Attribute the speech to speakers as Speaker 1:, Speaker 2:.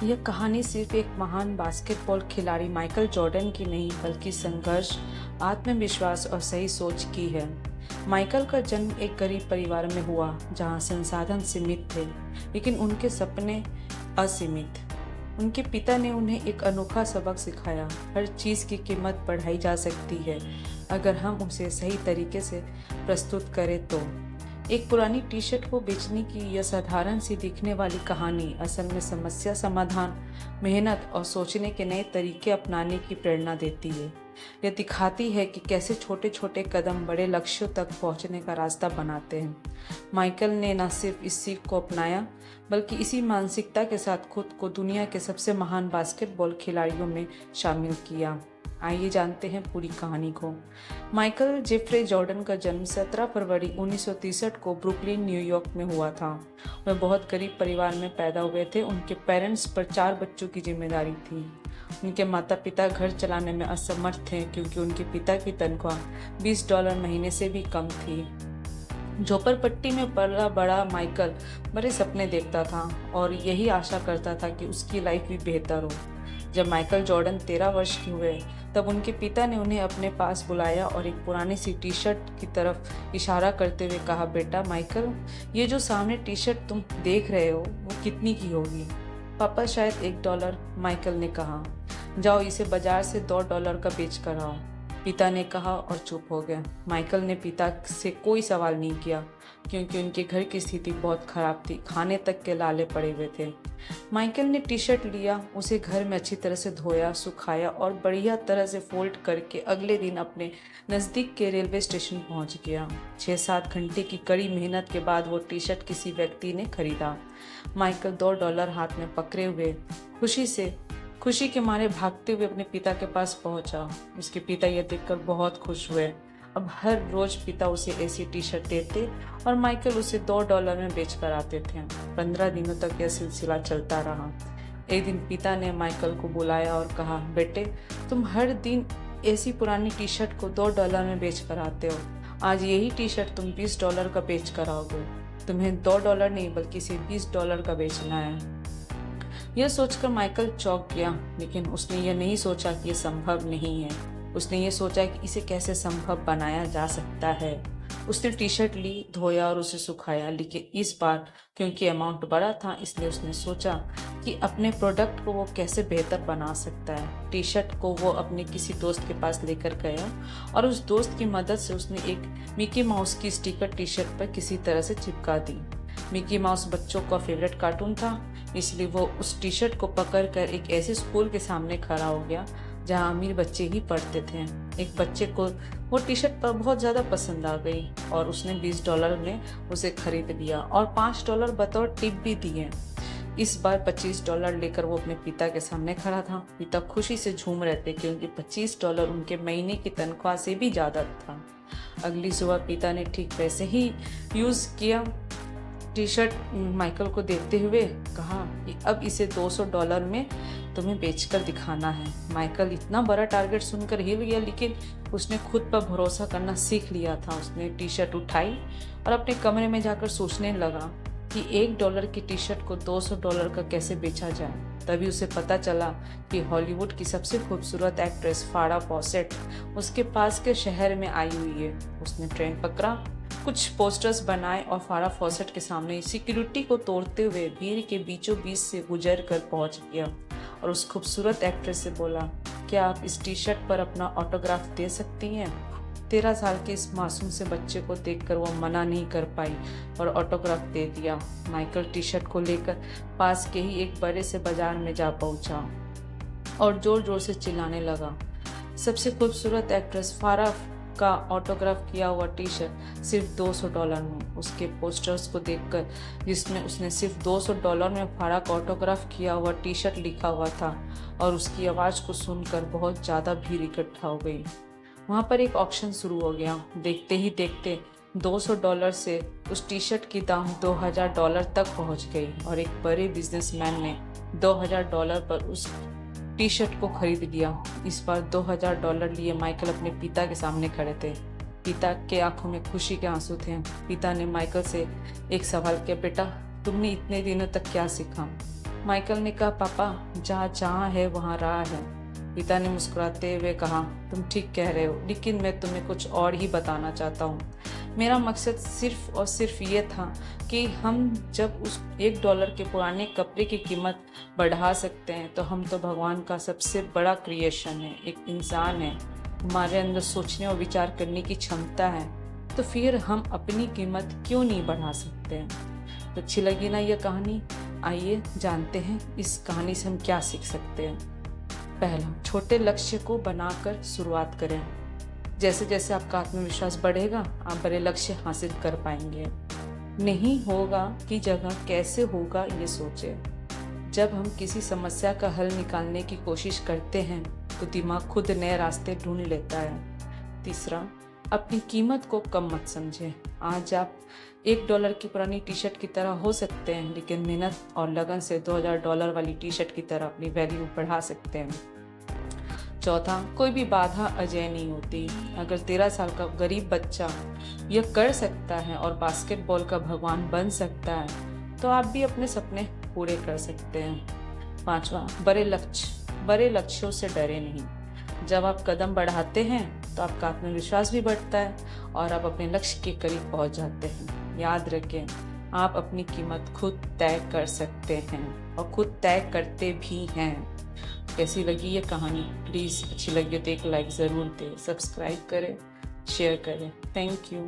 Speaker 1: यह कहानी सिर्फ एक महान बास्केटबॉल खिलाड़ी माइकल जॉर्डन की नहीं बल्कि संघर्ष, आत्मविश्वास और सही सोच की है। माइकल का जन्म एक गरीब परिवार में हुआ जहां संसाधन सीमित थे, लेकिन उनके सपने असीमित। उनके पिता ने उन्हें एक अनोखा सबक सिखाया, हर चीज़ की कीमत बढ़ाई जा सकती है अगर हम उसे सही तरीके से प्रस्तुत करें तो। एक पुरानी टी शर्ट को बेचने की यह साधारण सी दिखने वाली कहानी असल में समस्या समाधान, मेहनत और सोचने के नए तरीके अपनाने की प्रेरणा देती है। यह दिखाती है कि कैसे छोटे छोटे कदम बड़े लक्ष्यों तक पहुंचने का रास्ता बनाते हैं। माइकल ने न सिर्फ इस सीख को अपनाया बल्कि इसी मानसिकता के साथ खुद को दुनिया के सबसे महान बास्केटबॉल खिलाड़ियों में शामिल किया। आइए जानते हैं पूरी कहानी को। माइकल जेफ्रे जॉर्डन का जन्म 17 फरवरी 1963 को ब्रुकलिन, न्यूयॉर्क में हुआ था। वह बहुत गरीब परिवार में पैदा हुए थे। उनके पेरेंट्स पर 4 बच्चों की जिम्मेदारी थी। उनके माता पिता घर चलाने में असमर्थ थे क्योंकि उनके पिता की तनख्वाह $20 महीने से भी कम थी। झोपड़पट्टी में पला बड़ा माइकल बड़े सपने देखता था और यही आशा करता था कि उसकी लाइफ भी बेहतर हो। जब माइकल जॉर्डन 13 वर्ष के हुए तब उनके पिता ने उन्हें अपने पास बुलाया और एक पुरानी सी टी शर्ट की तरफ इशारा करते हुए कहा, बेटा माइकल, ये जो सामने टी शर्ट तुम देख रहे हो वो कितनी की होगी? पापा, शायद $1, माइकल ने कहा। जाओ इसे बाजार से $2 का बेच कर आओ, पिता ने कहा और चुप हो गया। माइकल ने पिता से कोई सवाल नहीं किया क्योंकि उनके घर की स्थिति बहुत खराब थी, खाने तक के लाले पड़े हुए थे। माइकल ने टी शर्ट लिया, उसे घर में अच्छी तरह से धोया, सुखाया और बढ़िया तरह से फोल्ड करके अगले दिन अपने नज़दीक के रेलवे स्टेशन पहुंच गया। 6-7 घंटे की कड़ी मेहनत के बाद वो टी शर्ट किसी व्यक्ति ने खरीदा। माइकल $2 हाथ में पकड़े हुए खुशी के मारे भागते हुए अपने पिता के पास पहुंचा। उसके पिता यह देखकर बहुत खुश हुए। अब हर रोज पिता उसे ऐसी टी शर्ट देते और माइकल उसे $2 में बेच कर आते थे। 15 दिनों तक यह सिलसिला चलता रहा। एक दिन पिता ने माइकल को बुलाया और कहा, बेटे, तुम हर दिन ऐसी पुरानी टी शर्ट को $2 में बेच कर आते हो। आज यही टी शर्ट तुम $20 का बेच कर आओगे। तुम्हें $2 नहीं बल्कि सिर्फ $20 का बेचना है। यह सोचकर माइकल चौंक गया, लेकिन उसने यह नहीं सोचा कि यह संभव नहीं है। उसने ये सोचा कि इसे कैसे संभव बनाया जा सकता है। उसने टी शर्ट ली, धोया और उसे सुखाया, लेकिन इस बार क्योंकि अमाउंट बड़ा था इसलिए उसने सोचा कि अपने प्रोडक्ट को वो कैसे बेहतर बना सकता है। टी शर्ट को वो अपने किसी दोस्त के पास लेकर गया और उस दोस्त की मदद से उसने एक मिकी माउस की स्टिकर टी शर्ट पर किसी तरह से चिपका दी। मिकी माउस बच्चों का फेवरेट कार्टून था, इसलिए वो उस टी शर्ट को पकड़कर एक ऐसे स्कूल के सामने खड़ा हो गया जहाँ अमीर बच्चे ही पढ़ते थे। एक बच्चे को वो टी शर्ट पर बहुत ज़्यादा पसंद आ गई और उसने $20 में उसे खरीद लिया और $5 बतौर टिप भी दिए। इस बार $25 लेकर वो अपने पिता के सामने खड़ा था। पिता खुशी से झूम रहे थे क्योंकि $25 उनके महीने की तनख्वाह से भी ज़्यादा था। अगली सुबह पिता ने ठीक वैसे ही यूज़ किया टी शर्ट माइकल को देखते हुए कहा कि अब इसे $200 में तुम्हें बेचकर दिखाना है। माइकल इतना बड़ा टारगेट सुनकर हिल गया, लेकिन उसने खुद पर भरोसा करना सीख लिया था। उसने टी शर्ट उठाई और अपने कमरे में जाकर सोचने लगा कि $1 की टी शर्ट को $200 का कैसे बेचा जाए। तभी उसे पता चला कि हॉलीवुड की सबसे खूबसूरत एक्ट्रेस फारा फॉसेट उसके पास के शहर में आई हुई है। उसने ट्रेन पकड़ा, कुछ पोस्टर्स बनाए और फारा फॉसेट के सामने सिक्योरिटी को तोड़ते हुए भीड़ के बीचों बीच से गुजर कर पहुंच गया और उस खूबसूरत एक्ट्रेस से बोला, क्या आप इस टी शर्ट पर अपना ऑटोग्राफ दे सकती हैं? 13 साल के इस मासूम से बच्चे को देखकर वो मना नहीं कर पाई और ऑटोग्राफ दे दिया। माइकल टी शर्ट को लेकर पास के ही एक बड़े से बाजार में जा पहुंचा और जोर जोर से चिल्लाने लगा, सबसे खूबसूरत एक्ट्रेस फारा का ऑटोग्राफ किया हुआ टी शर्ट सिर्फ $200 में। उसके पोस्टर्स को देखकर जिसमें उसने सिर्फ $200 में फारा का ऑटोग्राफ किया हुआ टी शर्ट लिखा हुआ था और उसकी आवाज़ को सुनकर बहुत ज़्यादा भीड़ इकट्ठा हो गई। वहाँ पर एक ऑक्शन शुरू हो गया। देखते ही देखते $200 से उस टी शर्ट की दाम $2000 तक पहुँच गई और एक बड़े बिजनेसमैन ने $2000 पर उस टी शर्ट को खरीद लिया। इस बार $2000 लिए माइकल अपने पिता के सामने खड़े थे। पिता के आंखों में खुशी के आंसू थे। पिता ने माइकल से एक सवाल किया, बेटा, तुमने इतने दिनों तक क्या सीखा? माइकल ने कहा, पापा जहाँ जहाँ है वहाँ राह है। पिता ने मुस्कुराते हुए कहा, तुम ठीक कह रहे हो, लेकिन मैं तुम्हें कुछ और ही बताना चाहता हूँ। मेरा मकसद सिर्फ और सिर्फ ये था कि हम जब उस $1 के पुराने कपड़े की कीमत बढ़ा सकते हैं तो हम तो भगवान का सबसे बड़ा क्रिएशन है, एक इंसान है, हमारे अंदर सोचने और विचार करने की क्षमता है, तो फिर हम अपनी कीमत क्यों नहीं बढ़ा सकते हैं। तो अच्छी लगी ना ये कहानी? आइए जानते हैं इस कहानी से हम क्या सीख सकते हैं। पहला, छोटे लक्ष्य को बनाकर शुरुआत करें। जैसे जैसे आपका आत्मविश्वास बढ़ेगा आप बड़े लक्ष्य हासिल कर पाएंगे। नहीं होगा की जगह कैसे होगा ये सोचें। जब हम किसी समस्या का हल निकालने की कोशिश करते हैं तो दिमाग खुद नए रास्ते ढूंढ लेता है। तीसरा, अपनी कीमत को कम मत समझें। आज आप $1 की पुरानी टी शर्ट की तरह हो सकते हैं, लेकिन मेहनत और लगन से $2000 वाली टी शर्ट की तरह अपनी वैल्यू बढ़ा सकते हैं। चौथा, कोई भी बाधा अजय नहीं होती। अगर 13 साल का गरीब बच्चा यह कर सकता है और बास्केटबॉल का भगवान बन सकता है तो आप भी अपने सपने पूरे कर सकते हैं। पांचवा, बड़े लक्ष्यों से डरे नहीं। जब आप कदम बढ़ाते हैं तो आपका आत्मविश्वास भी बढ़ता है और आप अपने लक्ष्य के करीब पहुंच जाते हैं। याद रखें, आप अपनी कीमत खुद तय कर सकते हैं और खुद तय करते भी हैं। कैसी लगी ये कहानी? प्लीज़ अच्छी लगी तो एक लाइक ज़रूर दें, सब्सक्राइब करें, शेयर करें। Thank you.